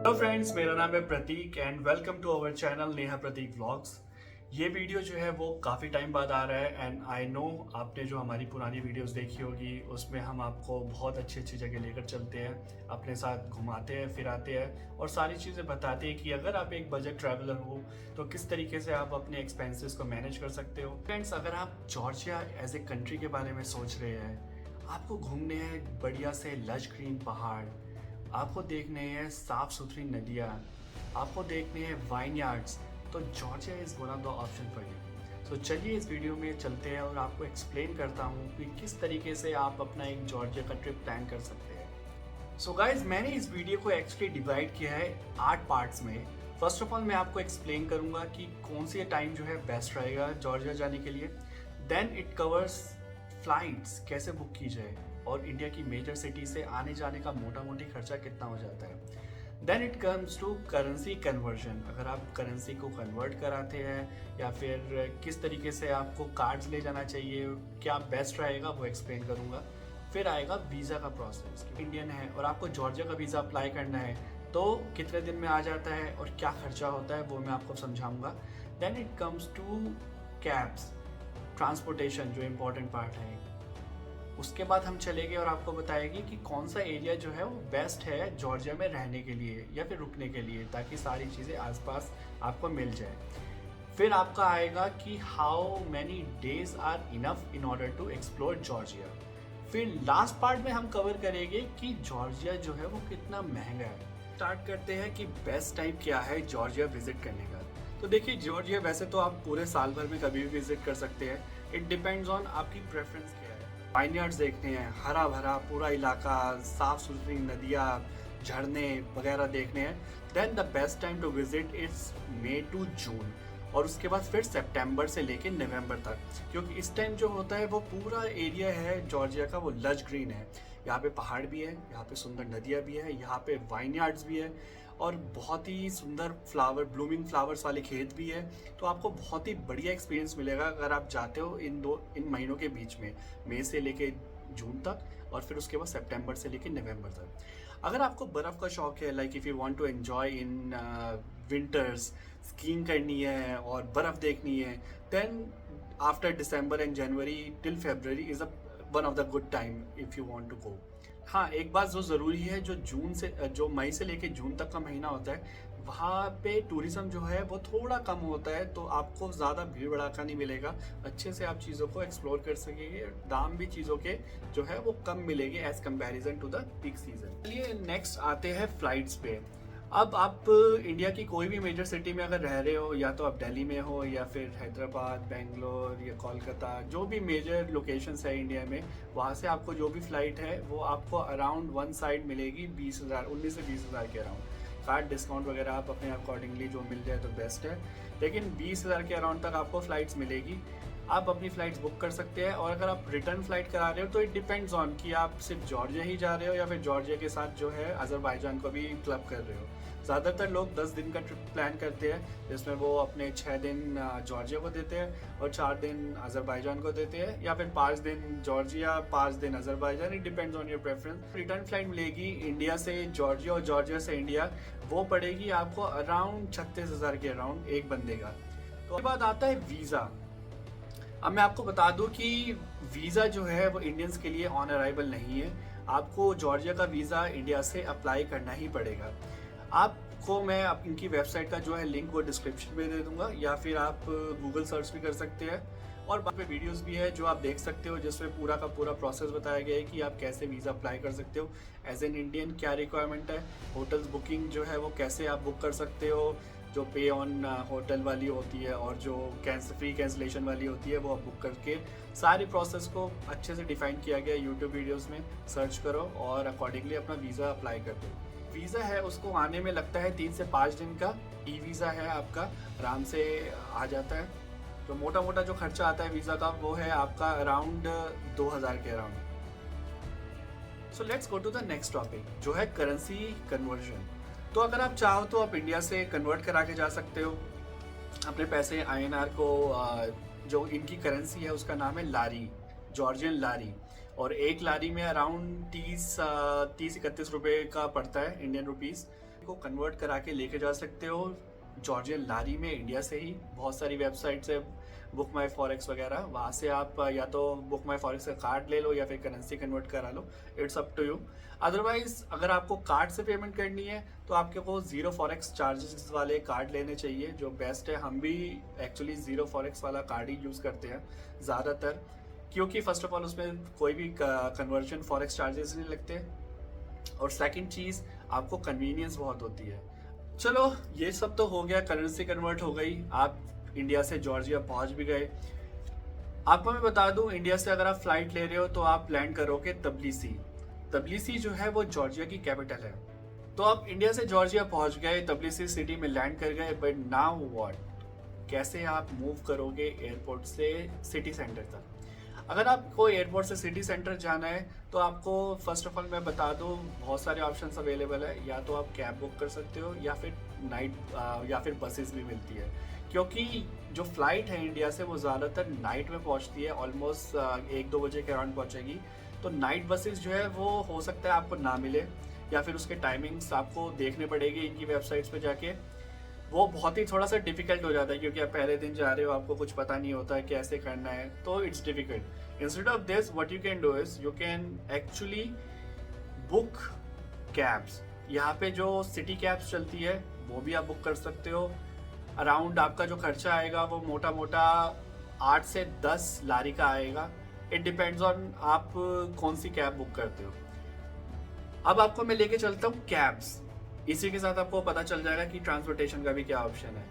Hello friends, मेरा नाम है Prateek and welcome to our channel Neha Prateek vlogs. ये वीडियो जो है वो काफ़ी टाइम बाद आ रहा है एंड आई नो आपने जो हमारी पुरानी वीडियोस देखी होगी उसमें हम आपको बहुत अच्छी अच्छी जगह लेकर चलते हैं, अपने साथ घुमाते हैं, फिराते हैं और सारी चीज़ें बताते हैं कि अगर आप एक बजट ट्रैवलर हो तो किस तरीके से आप अपने एक्सपेंसेस को मैनेज कर सकते हो। फ्रेंड्स, अगर आप जॉर्जिया एज ए कंट्री के बारे में सोच रहे हैं, आपको घूमने हैं बढ़िया से लश ग्रीन पहाड़, आपको देखने हैं साफ सुथरी नदियाँ, आपको देखने हैं वाइन यार्ड्स, तो Georgia is one of the option for you. तो चलिए इस वीडियो में चलते हैं और आपको एक्सप्लेन करता हूँ कि किस तरीके से आप अपना एक जॉर्जिया का ट्रिप प्लान कर सकते हैं। सो गाइज, मैंने इस वीडियो को एक्चुअली डिवाइड किया है 8 पार्ट्स में। फर्स्ट ऑफ ऑल मैं आपको एक्सप्लेन करूँगा कि कौन सी टाइम जो है बेस्ट रहेगा जॉर्जिया जाने के लिए। देन इट कवर्स फ्लाइट्स कैसे बुक की जाए और इंडिया की मेजर सिटी से आने जाने का मोटा मोटी खर्चा कितना हो जाता है। Then it comes to currency conversion, अगर आप करेंसी को कन्वर्ट कराते हैं या फिर किस तरीके से आपको कार्ड्स ले जाना चाहिए, क्या बेस्ट रहेगा वो एक्सप्लेन करूँगा। फिर आएगा वीज़ा का प्रोसेस, इंडियन है और आपको जॉर्जिया का वीज़ा अप्लाई करना है तो कितने दिन में आ जाता है और क्या खर्चा होता है वो मैं आपको समझाऊंगा। Then it comes to cabs, transportation जो इम्पोर्टेंट पार्ट है। उसके बाद हम चलेंगे और आपको बताएंगे कि कौन सा एरिया जो है वो बेस्ट है जॉर्जिया में रहने के लिए या फिर रुकने के लिए, ताकि सारी चीज़ें आसपास आपको मिल जाए। फिर आपका आएगा कि how many days are enough in order to explore Georgia. फिर लास्ट पार्ट में हम कवर करेंगे कि जॉर्जिया जो है वो कितना महंगा है। स्टार्ट करते हैं कि बेस्ट टाइम क्या है जॉर्जिया विजिट करने का। तो देखिए, जॉर्जिया वैसे तो आप पूरे साल भर में कभी भी विजिट कर सकते हैं, इट डिपेंड्स ऑन आपकी प्रेफरेंस क्या है। वाइनयार्ड्स देखने हैं, हरा भरा पूरा इलाका, साफ सुथरी नदियाँ, झरने वगैरह देखने हैं, then the best time to visit it's May to June. और उसके बाद फिर सितंबर से लेकर नवंबर तक, क्योंकि इस टाइम जो होता है वो पूरा एरिया है जॉर्जिया का वो लश ग्रीन है। यहाँ पे पहाड़ भी है, यहाँ पे सुंदर नदियाँ भी है, यहाँ पे वाइनयार्ड्स भी है और बहुत ही सुंदर ब्लूमिंग फ्लावर्स वाले खेत भी है। तो आपको बहुत ही बढ़िया एक्सपीरियंस मिलेगा अगर आप जाते हो इन महीनों के बीच में, मई से लेके जून तक और फिर उसके बाद सितंबर से लेके नवंबर तक। अगर आपको बर्फ़ का शौक है, like if you want to enjoy in winters, skiing करनी है और बर्फ़ देखनी है, then after December and January till February is a one of the good time if you want to go. हाँ, एक बात जो ज़रूरी है, जो मई से लेके जून तक का महीना होता है वहाँ पे टूरिज्म जो है वो थोड़ा कम होता है, तो आपको ज़्यादा भीड़ भड़ाका नहीं मिलेगा, अच्छे से आप चीज़ों को एक्सप्लोर कर सकेंगे, दाम भी चीज़ों के जो है वो कम मिलेंगे as comparison to the peak season. चलिए नेक्स्ट आते हैं फ्लाइट्स पे। अब आप इंडिया की कोई भी मेजर सिटी में अगर रह रहे हो, या तो आप दिल्ली में हो या फिर हैदराबाद, बेंगलोर या कोलकाता, जो भी मेजर लोकेशंस है इंडिया में, वहाँ से आपको जो भी फ़्लाइट है वो आपको अराउंड वन साइड मिलेगी 20,000, 19 से 20,000 के अराउंड। कार्ड डिस्काउंट वगैरह आप अपने अकॉर्डिंगली जो मिल जाए तो बेस्ट है, लेकिन 20,000 के अराउंड तक आपको फ़्लाइट्स मिलेगी। आप अपनी फ़्लाइट्स बुक कर सकते हैं और अगर आप रिटर्न फ़्लाइट करा रहे हो तो इट डिपेंड्स ऑन कि आप सिर्फ जॉर्जिया ही जा रहे हो या फिर जॉर्जिया के साथ जो है अज़रबैजान को भी क्लब कर रहे हो। ज़्यादातर लोग 10 दिन का ट्रिप प्लान करते हैं, जिसमें वो अपने 6 दिन जॉर्जिया को देते हैं और 4 दिन अज़रबैजान को देते हैं, या फिर 5 दिन जॉर्जिया, 5 दिन Azerbaijan, it depends on your preference. Return flight मिलेगी इंडिया से जॉर्जिया और जॉर्जिया से इंडिया, वो पड़ेगी आपको अराउंड 36,000 के अराउंड एक बंदे का। तो उसके बाद आता है वीज़ा। अब मैं आपको बता दूं कि वीज़ा जो है वो इंडियंस के लिए ऑन अराइवल नहीं है, आपको जॉर्जिया का वीज़ा इंडिया से अप्लाई करना ही पड़ेगा। आपको मैं इनकी वेबसाइट का जो है लिंक वो डिस्क्रिप्शन में दे दूंगा, या फिर आप गूगल सर्च भी कर सकते हैं और वहाँ पे वीडियोस भी है जो आप देख सकते हो, जिसमें पूरा का पूरा प्रोसेस बताया गया है कि आप कैसे वीज़ा अप्लाई कर सकते हो, एज एन इंडियन क्या रिक्वायरमेंट है, होटल्स बुकिंग जो है वो कैसे आप बुक कर सकते हो, जो पे ऑन होटल वाली होती है और जो फ्री कैंसिलेशन वाली होती है वो आप बुक करके, सारी प्रोसेस को अच्छे से डिफाइन किया गया यूट्यूब वीडियोस में, सर्च करो और अकॉर्डिंगली अपना वीज़ा अप्लाई कर दो। वीज़ा है उसको आने में लगता है 3 से 5 दिन का, ई वीज़ा है आपका आराम से आ जाता है। तो मोटा मोटा जो खर्चा आता है वीज़ा का वो है आपका अराउंड 2,000 के around. So let's go to the next topic जो है करेंसी कन्वर्जन। तो अगर आप चाहो तो आप इंडिया से कन्वर्ट करा के जा सकते हो अपने पैसे आईएनआर को। जो इनकी करेंसी है उसका नाम है लारी, जॉर्जियन लारी, और एक लारी में अराउंड 30-31 रुपए का पड़ता है इंडियन रुपीस। इनको कन्वर्ट करा के लेके जा सकते हो जॉर्जियन लारी में, इंडिया से ही। बहुत सारी वेबसाइट्स है, बुक माई फॉरेक्स वगैरह, वहाँ से आप या तो बुक माई फॉरेक्स का कार्ड ले लो या फिर करेंसी कन्वर्ट करा लो, it's up to you. Otherwise अगर आपको कार्ड से पेमेंट करनी है तो आपके को जीरो फॉरेक्स चार्जेस वाले कार्ड लेने चाहिए, जो बेस्ट है। हम भी एक्चुअली जीरो फॉरेक्स वाला कार्ड ही यूज़ करते हैं ज़्यादातर, क्योंकि फर्स्ट ऑफ ऑल उसमें कोई भी कन्वर्जन फॉरेक्स चार्जेस नहीं लगते, और सेकंड चीज़ आपको कन्वीनियंस बहुत होती है। चलो ये सब तो हो गया, करेंसी कन्वर्ट हो गई, आप इंडिया से जॉर्जिया पहुंच भी गए। आपको मैं बता दूं, इंडिया से अगर आप फ्लाइट ले रहे हो तो आप लैंड करोगे तबलिसी। तबलिसी जो है वो जॉर्जिया की कैपिटल है। तो आप इंडिया से जॉर्जिया पहुंच गए, तबलिसी सिटी में लैंड कर गए, बट नाउ व्हाट, कैसे आप मूव करोगे एयरपोर्ट से सिटी सेंटर तक? अगर आपको एयरपोर्ट से सिटी सेंटर जाना है तो आपको फर्स्ट ऑफ ऑल मैं बता दूं, बहुत सारे ऑप्शंस अवेलेबल है। या तो आप कैब बुक कर सकते हो या फिर या फिर बसेस भी मिलती है, क्योंकि जो फ्लाइट है इंडिया से वो ज़्यादातर नाइट में पहुंचती है, ऑलमोस्ट 1-2 बजे के अराउंड पहुंचेगी। तो नाइट बसेस जो है वो हो सकता है आपको ना मिले, या फिर उसके टाइमिंग्स आपको देखने पड़ेगी इनकी वेबसाइट्स पे जाके। वो बहुत ही थोड़ा सा डिफिकल्ट हो जाता है, क्योंकि आप पहले दिन जा रहे हो, आपको कुछ पता नहीं होता है कैसे करना है, तो it's difficult. Instead of this what you can do is you can actually book cabs. यहाँ पे जो सिटी कैब्स चलती है वो भी आप बुक कर सकते हो। अराउंड आपका जो खर्चा आएगा वो मोटा मोटा 8 से 10 लारी का आएगा। इट डिपेंड्स ऑन आप कौन सी कैब बुक करते हो। अब आपको मैं लेके चलता हूँ कैब्स, इसी के साथ आपको पता चल जाएगा कि ट्रांसपोर्टेशन का भी क्या ऑप्शन है।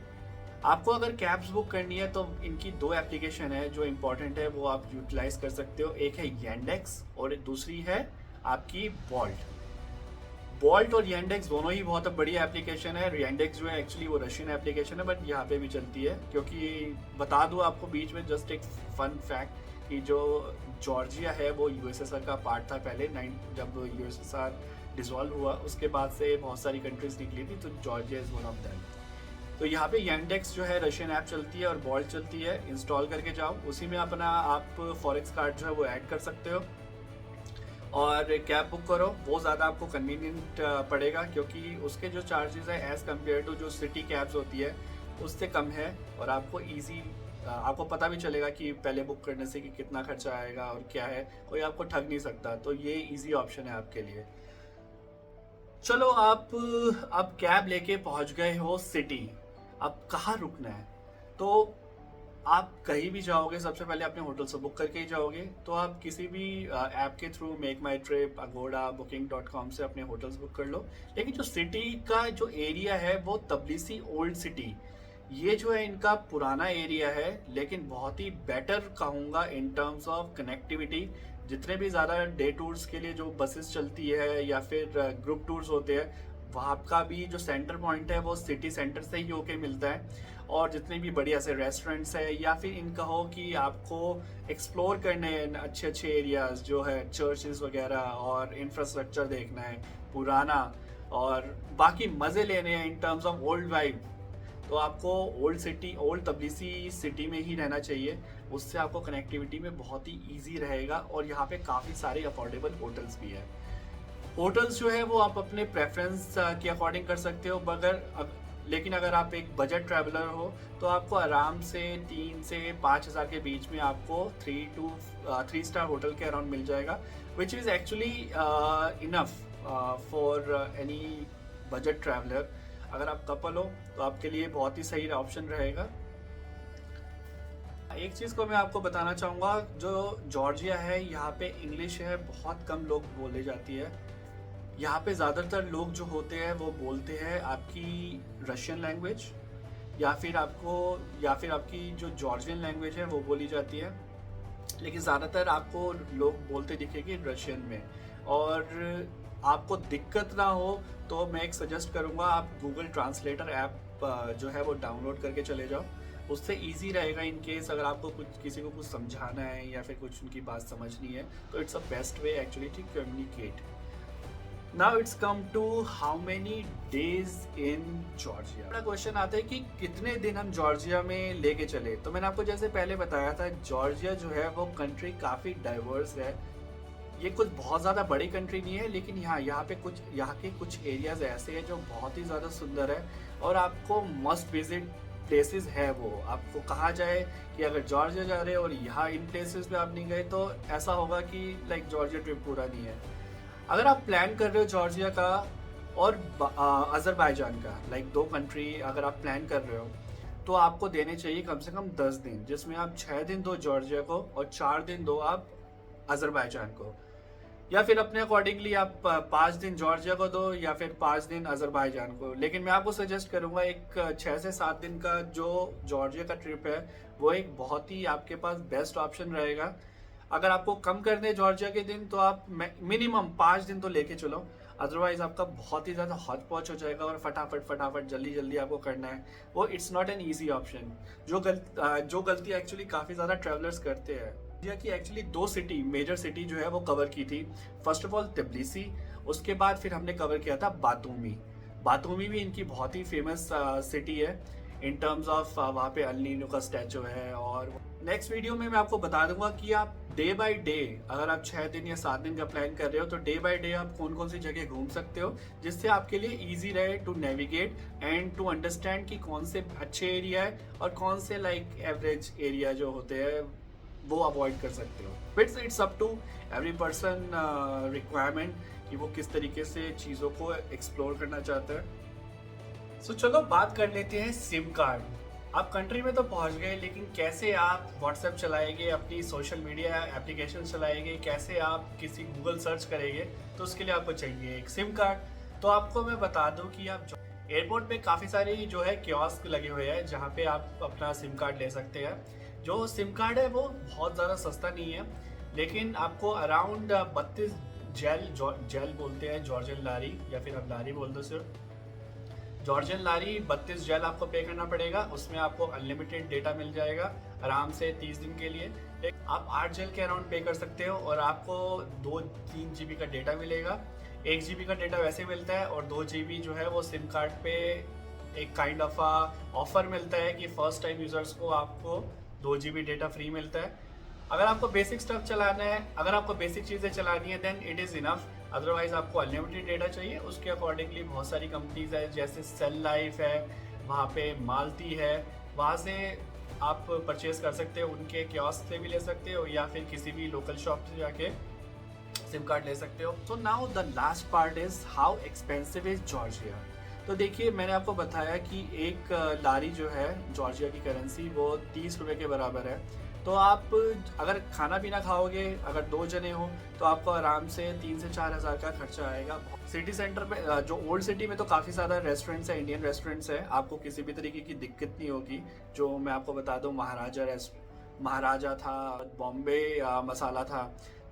आपको अगर कैब्स बुक करनी है तो इनकी 2 एप्लीकेशन है जो इंपॉर्टेंट है, वो आप यूटिलाइज कर सकते हो। एक है येंडेक्स और दूसरी है आपकी बोल्ट। बोल्ट और येंडेक्स दोनों ही बहुत बढ़िया एप्लीकेशन है। येंडेक्स जो है एक्चुअली वो रशियन एप्लीकेशन है, बट यहाँ पे भी चलती है। क्योंकि बता दूँ आपको बीच में जस्ट एक फन फैक्ट कि जो जॉर्जिया है वो यूएसएसआर का पार्ट था पहले, जब यूएसएसआर डिसॉल्व हुआ उसके बाद से बहुत सारी कंट्रीज निकली थी, तो Georgia is one of them. तो यहाँ पे येंडेक्स जो है रशियन ऐप चलती है और बोल्ट चलती है। इंस्टॉल करके जाओ, उसी में अपना आप फॉरेक्स कार्ड जो है वो ऐड कर सकते हो और कैब बुक करो। वो ज़्यादा आपको कन्वीनियंट पड़ेगा, क्योंकि उसके जो चार्जेस है एज़ कम्पेयर टू जो सिटी कैब्स होती है उससे कम है, और आपको ईजी आपको पता भी चलेगा कि पहले बुक करने से कि कितना खर्चा आएगा और क्या है, कोई आपको ठग नहीं सकता। तो ये इजी ऑप्शन है आपके लिए। चलो आप अब कैब लेके पहुंच गए हो सिटी, अब कहाँ रुकना है? तो आप कहीं भी जाओगे सबसे पहले अपने होटल से बुक करके ही जाओगे। तो आप किसी भी ऐप के थ्रू मेक माई ट्रिप, अगोड़ा, booking.com से अपने होटल्स बुक कर लो। लेकिन जो सिटी का जो एरिया है वो तबलिसी ओल्ड सिटी, ये जो है इनका पुराना एरिया है, लेकिन बहुत ही बेटर कहूँगा इन टर्म्स ऑफ कनेक्टिविटी। जितने भी ज़्यादा डे टूर्स के लिए जो बसेस चलती है या फिर ग्रुप टूर्स होते हैं, वहाँ का भी जो सेंटर पॉइंट है वो सिटी सेंटर से ही होके मिलता है। और जितने भी बढ़िया से रेस्टोरेंट्स है, या फिर इन कहो कि आपको एक्सप्लोर करने हैं अच्छे अच्छे एरियाज जो है, चर्चेस वगैरह और इंफ्रास्ट्रक्चर देखना है पुराना, और बाकी मज़े लेने हैं in terms of old vibe, तो आपको ओल्ड तबलिसी सिटी में ही रहना चाहिए। उससे आपको कनेक्टिविटी में बहुत ही ईजी रहेगा, और यहाँ पे काफ़ी सारे अफोर्डेबल होटल्स भी हैं। होटल्स जो है वो आप अपने प्रेफरेंस के अकॉर्डिंग कर सकते हो, लेकिन अगर आप एक बजट ट्रैवलर हो तो आपको आराम से 3 से 5 हज़ार के बीच में आपको 3 स्टार होटल के अराउंड मिल जाएगा, which is actually enough for any budget traveller. अगर आप कपल हो तो आपके लिए बहुत ही सही ऑप्शन रहेगा। एक चीज़ को मैं आपको बताना चाहूँगा, जो जॉर्जिया है यहाँ पे इंग्लिश है बहुत कम लोग बोले जाती है। यहाँ पे ज़्यादातर लोग जो होते हैं वो बोलते हैं आपकी रशियन लैंग्वेज, या फिर आपकी जो जॉर्जियन लैंग्वेज है वो बोली जाती है, लेकिन ज़्यादातर आपको लोग बोलते दिखेंगे रशियन में। और आपको दिक्कत ना हो तो मैं एक सजेस्ट करूँगा, आप गूगल ट्रांसलेटर ऐप जो है वो डाउनलोड करके चले जाओ, उससे इजी रहेगा। इन केस अगर आपको किसी को कुछ समझाना है या फिर कुछ उनकी बात समझनी है, तो it's a best way actually to communicate. Now it's come to how many days in Georgia. बड़ा क्वेश्चन आता है कि कितने दिन हम जॉर्जिया में लेके चले। तो मैंने आपको जैसे पहले बताया था, जॉर्जिया जो है वो कंट्री काफ़ी डाइवर्स है। ये कुछ बहुत ज़्यादा बड़ी कंट्री नहीं है, लेकिन यहाँ पे यहाँ के कुछ एरियाज़ ऐसे हैं जो बहुत ही ज़्यादा सुंदर है और आपको मस्ट विजिट प्लेसेस है वो। आपको कहा जाए कि अगर जॉर्जिया जा रहे हो और यहाँ इन प्लेसेस पे आप नहीं गए तो ऐसा होगा कि लाइक जॉर्जिया ट्रिप पूरा नहीं है। अगर आप प्लान कर रहे हो जॉर्जिया का और अज़रबैजान का, लाइक 2 कंट्री अगर आप प्लान कर रहे हो, तो आपको देने चाहिए कम से कम 10 दिन, जिसमें आप 6 दिन दो जॉर्जिया को और 4 दिन दो आप अज़रबैजान को, या फिर अपने अकॉर्डिंगली आप 5 दिन जॉर्जिया को दो या फिर 5 दिन अज़रबैजान को। लेकिन मैं आपको सजेस्ट करूंगा एक 6 से 7 दिन का जो जॉर्जिया का ट्रिप है वो एक बहुत ही आपके पास बेस्ट ऑप्शन रहेगा। अगर आपको कम करने जॉर्जिया के दिन तो आप मिनिमम 5 दिन तो लेके चलो, अदरवाइज आपका बहुत ही ज़्यादा हॉट पॉच हो जाएगा और फटाफट जल्दी जल्दी आपको करना है वो it's not an easy option. जो गलती एक्चुअली काफ़ी ज़्यादा ट्रैवलर्स करते हैं। इंडिया की एक्चुअली 2 सिटी, मेजर सिटी जो है वो कवर की थी। फर्स्ट ऑफ ऑल तिब्लिसी, उसके बाद फिर हमने कवर किया था बातूमी। बातूमी भी इनकी बहुत ही फेमस सिटी है इन टर्म्स ऑफ वहाँ पे अल नीनो का स्टैचू है। और नेक्स्ट वीडियो में मैं आपको बता दूंगा कि आप डे बाय डे, अगर आप 6 दिन या 7 दिन का प्लान कर रहे हो तो डे बाय डे आप कौन कौन सी जगह घूम सकते हो, जिससे आपके लिए इजी रहे to navigate and to understand कि कौन से अच्छे एरिया है और कौन से लाइक एवरेज एरिया जो होते हैं वो अवॉइड कर सकते हो। It's up to every person requirement कि वो किस तरीके से चीज़ों को एक्सप्लोर करना चाहता है। सो चलो बात कर लेते हैं सिम कार्ड। आप कंट्री में तो पहुंच गए, लेकिन कैसे आप व्हाट्सएप चलाएंगे, अपनी सोशल मीडिया एप्लीकेशन चलाएंगे, कैसे आप किसी गूगल सर्च करेंगे, तो उसके लिए आपको चाहिए एक सिम कार्ड। तो आपको मैं बता दूं कि आप एयरपोर्ट पे काफ़ी सारे जो है कियोस्क लगे हुए हैं जहाँ पे आप अपना सिम कार्ड ले सकते हैं। जो सिम कार्ड है वो बहुत ज़्यादा सस्ता नहीं है, लेकिन आपको अराउंड 32 जेल बोलते हैं, जॉर्जियन लारी, या फिर आप लारी बोल दो सिर्फ जॉर्जियन लारी, 32 जेल आपको पे करना पड़ेगा। उसमें आपको अनलिमिटेड डेटा मिल जाएगा आराम से 30 दिन के लिए। आप 8 जेल के अराउंड पे कर सकते हो और आपको 2-3 GB का डेटा मिलेगा। 1 GB का डेटा वैसे मिलता है और 2 GB जो है वो सिम कार्ड पे एक काइंड ऑफ ऑफर मिलता है कि फर्स्ट टाइम यूजर्स को आपको 2 GB डेटा फ्री मिलता है। अगर आपको बेसिक स्टफ चलाना है, अगर आपको बेसिक चीज़ें चलानी है then it is enough. Otherwise आपको अनलिमिटेड डेटा चाहिए, उसके अकॉर्डिंगली बहुत सारी कंपनीज है जैसे सेल लाइफ है, वहाँ पे मालती है, वहाँ से आप परचेज कर सकते हो, उनके कियोस्क से भी ले सकते हो या फिर किसी भी लोकल शॉप से जाके सिम कार्ड ले सकते हो। So now the last part is how expensive is Georgia. तो देखिए मैंने आपको बताया कि एक लारी जो है जॉर्जिया की करेंसी वो 30 रुपये के बराबर है। तो आप अगर खाना पीना खाओगे, अगर 2 जने हो तो आपको आराम से 3 से 4 हज़ार का खर्चा आएगा। सिटी सेंटर पे जो ओल्ड सिटी में तो काफ़ी ज़्यादा रेस्टोरेंट्स है, इंडियन रेस्टोरेंट्स है, आपको किसी भी तरीके की दिक्कत नहीं होगी। जो मैं आपको बता दूँ महाराजा था, बॉम्बे मसाला था,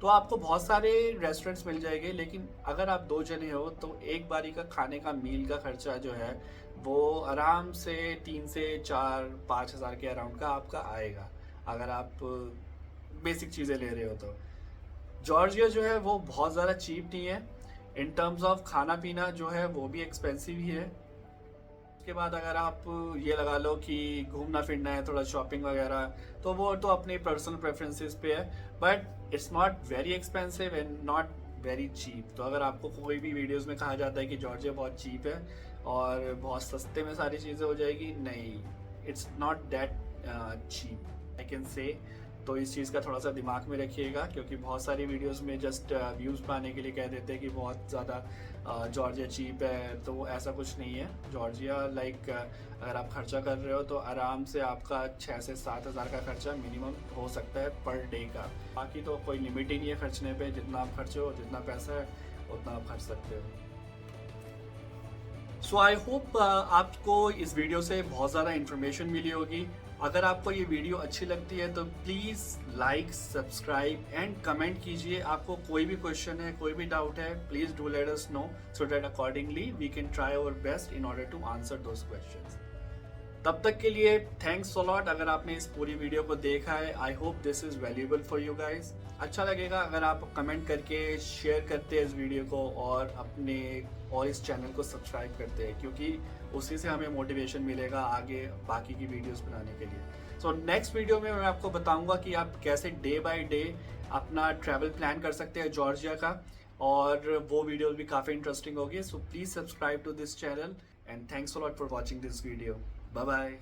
तो आपको बहुत सारे रेस्टोरेंट्स मिल जाएंगे। लेकिन अगर आप 2 जने हो तो एक बारी का खाने का मील का खर्चा जो है वो आराम से 3 से 4-5 हज़ार के अराउंड का आपका आएगा, अगर आप बेसिक चीज़ें ले रहे हो तो। जॉर्जिया जो है वो बहुत ज़्यादा चीप नहीं है। इन टर्म्स ऑफ खाना पीना जो है वो भी एक्सपेंसिव ही है। उसके बाद अगर आप ये लगा लो कि घूमना फिरना है, थोड़ा शॉपिंग वगैरह, तो वो तो अपनी पर्सनल प्रेफरेंसेस पे है, but it's not very expensive and not very cheap. तो अगर आपको कोई भी वीडियोस में कहा जाता है कि जॉर्जिया बहुत चीप है और बहुत सस्ते में सारी चीज़ें हो जाएगी, नहीं, it's not that cheap I can say. तो इस चीज़ का थोड़ा सा दिमाग में रखिएगा, क्योंकि बहुत सारी वीडियोस में जस्ट व्यूज़ पाने के लिए कह देते हैं कि बहुत ज़्यादा जॉर्जिया चीप है, तो ऐसा कुछ नहीं है। जॉर्जिया लाइक अगर आप खर्चा कर रहे हो तो आराम से आपका 6 से 7 हज़ार का खर्चा मिनिमम हो सकता है पर डे का। बाकी तो कोई लिमिट ही नहीं है खर्चने पे, जितना आप खर्चो, जितना पैसा है उतना आप खर्च सकते हो। सो आई होप आपको इस वीडियो से बहुत ज़्यादा इन्फॉर्मेशन मिली होगी। अगर आपको ये वीडियो अच्छी लगती है तो please like, subscribe and comment कीजिए। आपको कोई भी क्वेश्चन है, कोई भी डाउट है, please do let us know so that accordingly we can try our best in order to answer those questions. तब तक के लिए थैंक्स अ लॉट। अगर आपने इस पूरी वीडियो को देखा है, I hope this is valuable for you guys. अच्छा लगेगा अगर आप कमेंट करके शेयर करते हैं इस वीडियो को और इस चैनल को सब्सक्राइब करते हैं, क्योंकि उसी से हमें मोटिवेशन मिलेगा आगे बाकी की वीडियोस बनाने के लिए। सो नेक्स्ट वीडियो में मैं आपको बताऊंगा कि आप कैसे डे बाय डे अपना ट्रैवल प्लान कर सकते हैं जॉर्जिया का, और वो वीडियो भी काफ़ी इंटरेस्टिंग होगी. So please subscribe to this channel and thanks a lot for watching this video. Bye bye.